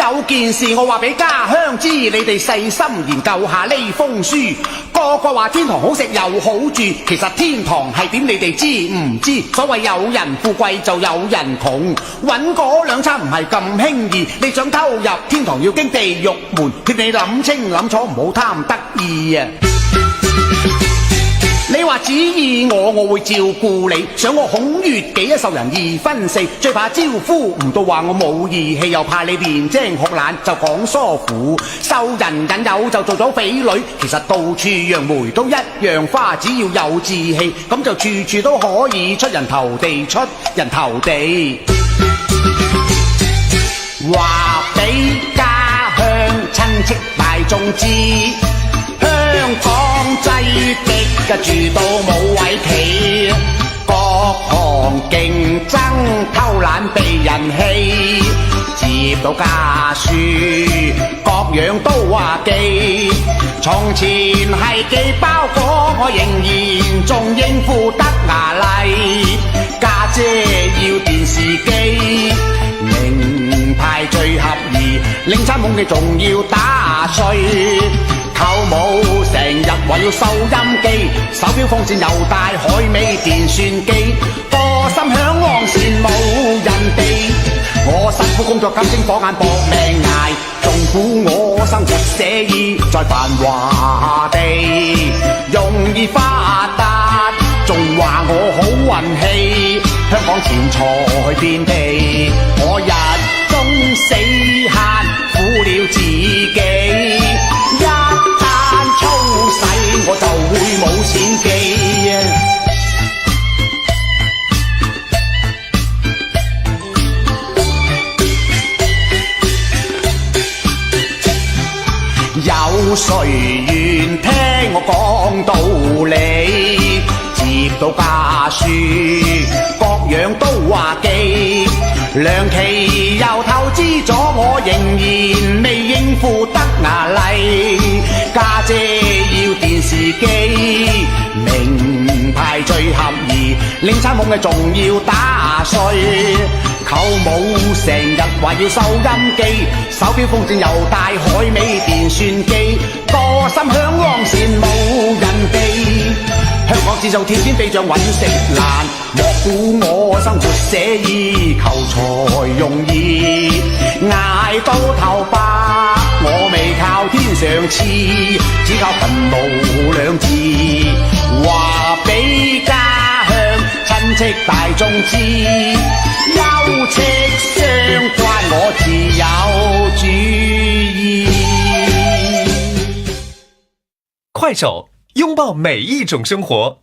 有件事我話俾家鄉知，你哋細心研究下呢封書。個個話天堂好食又好住，其實天堂係點你哋知唔知？所謂有人富貴就有人窮，搵嗰兩餐唔係咁輕易。你想偷入天堂要經地獄門，勸你諗清諗楚，唔好貪得意啊！你話旨意我會照顧你，想我孔乙己一受人二分四，最怕招呼唔到話我冇義氣，又怕你練精學懶就講疏乎，受人引誘就做咗匪女，其實到處揚眉都一樣花，只要有志氣，咁就處處都可以出人頭地，出人頭地。話俾家鄉親戚大眾知，香港擠迫住到冇位企，各行競爭偷懶被人欺，接到家書各樣都話寄，從前係寄包裹，我仍然仲應付得牙麗，家姐要電視機，名牌最合意，領餐懵嘅仲要打碎，舅母成日話要收音機，手錶風扇又帶海味電算機，個心響昂羨慕人哋，我辛苦工作金睛火眼搏命捱，仲估我生活寫意在繁華地容易發達，仲話我好運氣，香港錢財遍地，我日中死慳苦了自己，一旦粗使我就會冇錢寄。有誰願聽我講道理？接到家書各樣都話寄，兩期又透支咗，我仍然未應付得牙麗，家姐要電視機，名牌最合意，領餐懵嘅仲要打碎，舅母成日話要收音機，手錶風扇又帶海味電算機，個心響昂羨慕人哋，香港只做天天地像揾食難，莫估我生活寫意，求財容易，捱到頭白，我未靠天上賜，只靠貧無兩字，話俾家鄉親戚大眾知，休戚相關我自有主意。快手，擁抱每一種生活。